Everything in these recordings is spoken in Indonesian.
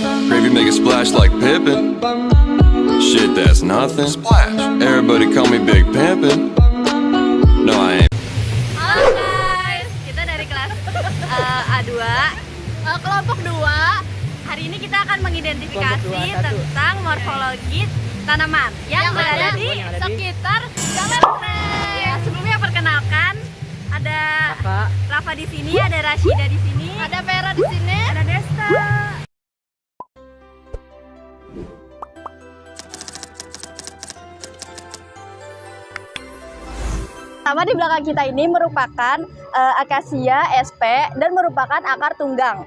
Gravy make a splash like Pippin. Shit, that's nothing. Splash. Everybody call me Big Pimpin'. No, I ain't. Halo guys, kita dari kelas A2, kelompok 2. Hari ini kita akan mengidentifikasi tentang morfologi tanaman yang berada di sekitar Jalan Keren. Ya, sebelumnya perkenalkan, ada Rafa di sini, ada Rashida di sini, ada Vera di sini, ada Desta. Sama di belakang kita ini merupakan akasia SP dan merupakan akar tunggang.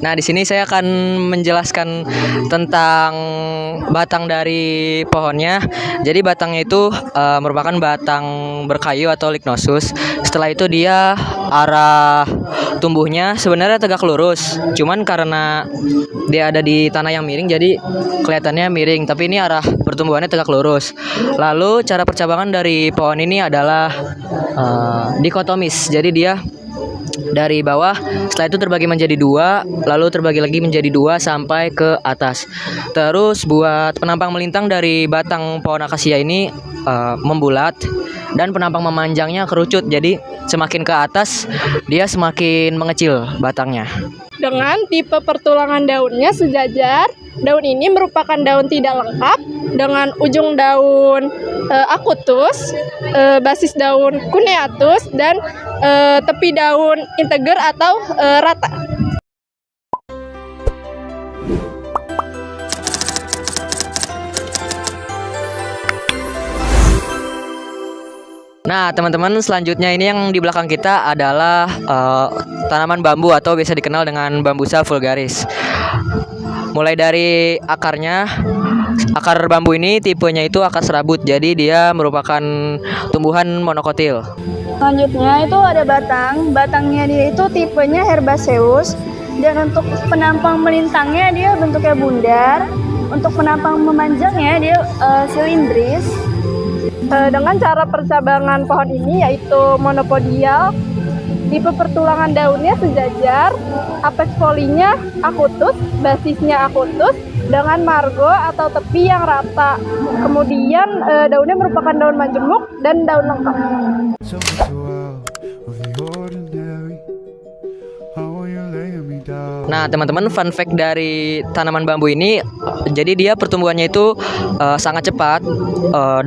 Nah, di sini saya akan menjelaskan tentang batang dari pohonnya. Jadi batangnya itu merupakan batang berkayu atau lignosus. Setelah itu dia arah tumbuhnya sebenarnya tegak lurus. Cuman karena dia ada di tanah yang miring jadi kelihatannya miring, tapi ini arah pertumbuhannya tegak lurus. Lalu cara percabangan dari pohon ini adalah dikotomis. Jadi dia dari bawah, setelah itu terbagi menjadi 2, lalu terbagi lagi menjadi 2 sampai ke atas. Terus buat penampang melintang dari batang pohon akasia ini membulat dan penampang memanjangnya kerucut. Jadi semakin ke atas dia semakin mengecil batangnya. Dengan tipe pertulangan daunnya sejajar, daun ini merupakan daun tidak lengkap dengan ujung daun akutus, basis daun cuneatus, dan tepi daun integer atau rata. Nah, teman-teman, selanjutnya ini yang di belakang kita adalah tanaman bambu atau biasa dikenal dengan Bambusa vulgaris. Mulai dari akarnya, akar bambu ini tipenya itu akar serabut, jadi dia merupakan tumbuhan monokotil. Selanjutnya itu ada batangnya dia itu tipenya herbaceous, dan untuk penampang melintangnya dia bentuknya bundar, untuk penampang memanjangnya dia silindris. Dengan cara percabangan pohon ini yaitu monopodial, tipe pertulangan daunnya sejajar, apex folinya akutus, basisnya akutus dengan margo atau tepi yang rata. Kemudian daunnya merupakan daun majemuk dan daun lengkap. Nah, teman-teman, fun fact dari tanaman bambu ini, jadi dia pertumbuhannya itu sangat cepat.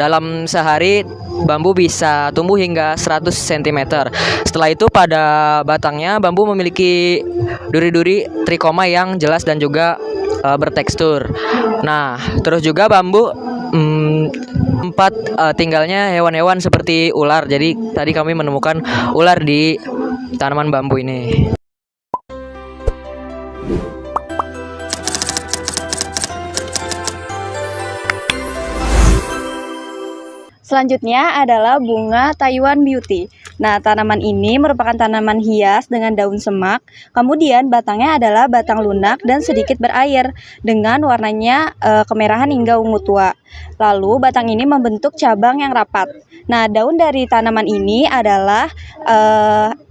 Dalam sehari bambu bisa tumbuh hingga 100 cm. Setelah itu pada batangnya bambu memiliki duri-duri trikoma yang jelas dan juga bertekstur. Nah, terus juga bambu tempat tinggalnya hewan-hewan seperti ular. Jadi tadi kami menemukan ular di tanaman bambu ini. Selanjutnya adalah bunga Taiwan Beauty. Nah, tanaman ini merupakan tanaman hias dengan daun semak. Kemudian batangnya adalah batang lunak dan sedikit berair dengan warnanya kemerahan hingga ungu tua. Lalu batang ini membentuk cabang yang rapat. Nah, daun dari tanaman ini adalah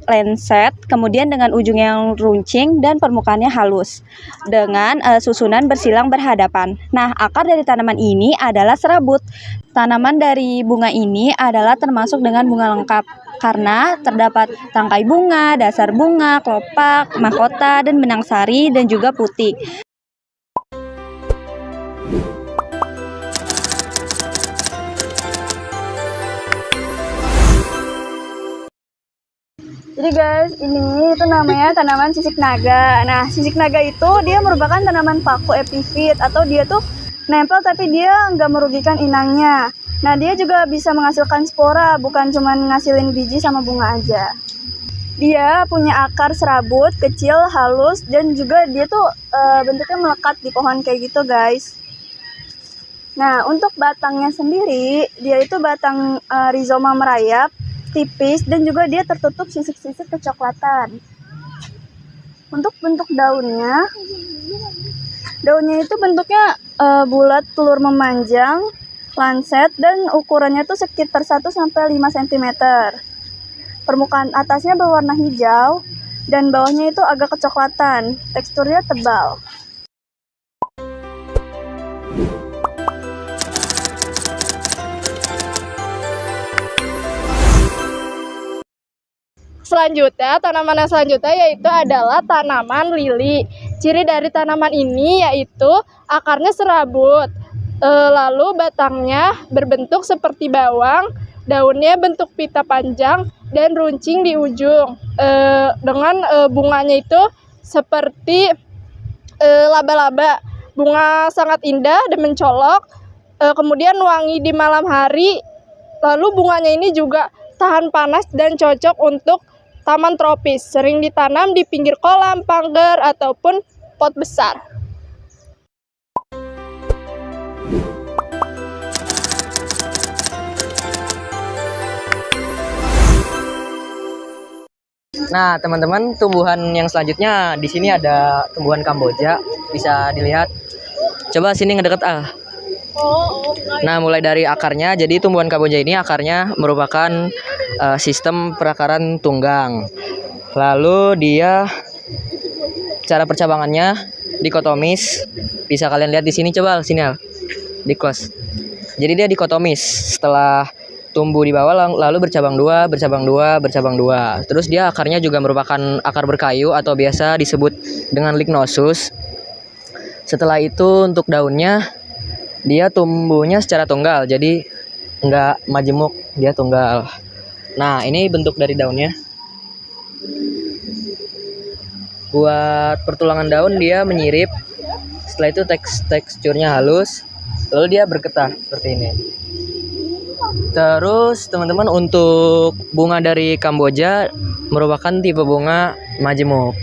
lancet, kemudian dengan ujung yang runcing dan permukaannya halus dengan susunan bersilang berhadapan. Nah, akar dari tanaman ini adalah serabut. Tanaman dari bunga ini adalah termasuk dengan bunga lengkap karena terdapat tangkai bunga, dasar bunga, kelopak, mahkota, dan benang sari dan juga putik. Jadi guys, ini itu namanya tanaman sisik naga. Nah, sisik naga itu dia merupakan tanaman paku epifit atau dia tuh nempel tapi dia nggak merugikan inangnya. Nah, dia juga bisa menghasilkan spora, bukan cuma ngasilin biji sama bunga aja. Dia punya akar serabut, kecil, halus, dan juga dia tuh bentuknya melekat di pohon kayak gitu guys. Nah, untuk batangnya sendiri, dia itu batang rizoma merayap, tipis, dan juga dia tertutup sisik-sisik kecoklatan. Untuk bentuk daunnya itu bentuknya bulat, telur memanjang, lancet, dan ukurannya tuh sekitar 1-5 cm. Permukaan atasnya berwarna hijau dan bawahnya itu agak kecoklatan, teksturnya tebal. Selanjutnya, tanaman yang selanjutnya yaitu adalah tanaman lili. Ciri dari tanaman ini yaitu akarnya serabut, lalu batangnya berbentuk seperti bawang, daunnya bentuk pita panjang dan runcing di ujung. Dengan bunganya itu seperti laba-laba. Bunga sangat indah dan mencolok, kemudian wangi di malam hari. Lalu bunganya ini juga tahan panas dan cocok untuk taman tropis, sering ditanam di pinggir kolam, pagar, ataupun pot besar. Nah, teman-teman, tumbuhan yang selanjutnya di sini ada tumbuhan Kamboja, bisa dilihat. Coba sini ngedeket Nah, mulai dari akarnya, jadi tumbuhan Kamboja ini akarnya merupakan sistem perakaran tunggang. Lalu dia cara percabangannya dikotomis. Bisa kalian lihat di sini, coba sini Al. Di close. Jadi dia dikotomis. Setelah tumbuh di bawah lalu bercabang dua, bercabang dua, bercabang dua. Terus dia akarnya juga merupakan akar berkayu atau biasa disebut dengan lignosus. Setelah itu untuk daunnya dia tumbuhnya secara tunggal, jadi nggak majemuk, dia tunggal. Nah, ini bentuk dari daunnya. Buat pertulangan daun dia menyirip. Setelah itu teksturnya halus, lalu dia bergetah seperti ini. Terus teman-teman, untuk bunga dari Kamboja merupakan tipe bunga majemuk.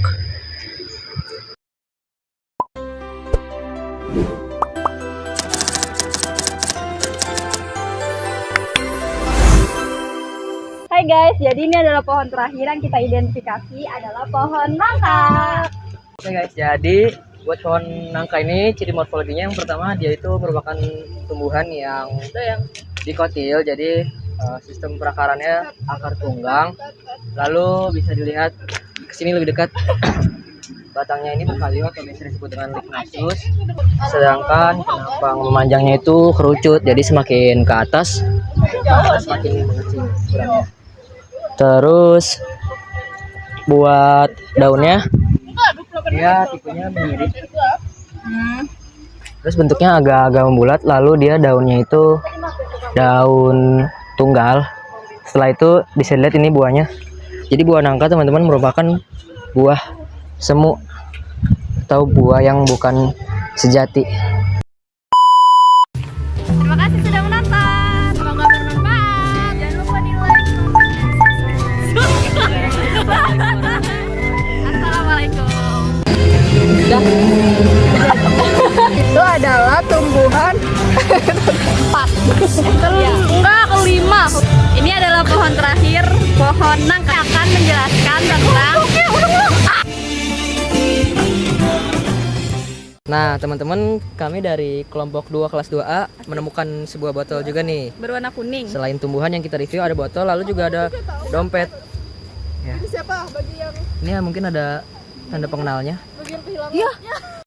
Hai guys, jadi ini adalah pohon terakhir yang kita identifikasi adalah pohon nangka. Oke guys, jadi buat pohon nangka ini ciri morfologinya yang pertama dia itu merupakan tumbuhan yang dikotil, jadi sistem perakarannya akar tunggang. Lalu bisa dilihat kesini lebih dekat, batangnya ini berkayu atau biasa disebut dengan lignosus. Sedangkan penambang memanjangnya itu kerucut, jadi semakin ke atas semakin mengecil ukurannya. Terus buat daunnya dia tipenya mirip, terus bentuknya agak-agak membulat, lalu dia daunnya itu daun tunggal. Setelah itu bisa dilihat ini buahnya. Jadi buah nangka teman-teman merupakan buah semu atau buah yang bukan sejati. Terima kasih sudah menonton. Semoga bermanfaat. Jangan lupa di like, Assalamualaikum. Itu adalah tumbuhan empat. Enggak, kelima. Ini adalah pohon terakhir, pohon nangka, akan menjelaskan tentang Nah, teman-teman, kami dari kelompok 2 kelas 2A menemukan sebuah botol juga nih. berwarna kuning. Selain tumbuhan yang kita review, ada botol, lalu juga ada dompet. Ya. Ini siapa? Bagi yang Ini mungkin ada tanda pengenalnya. kehilangan.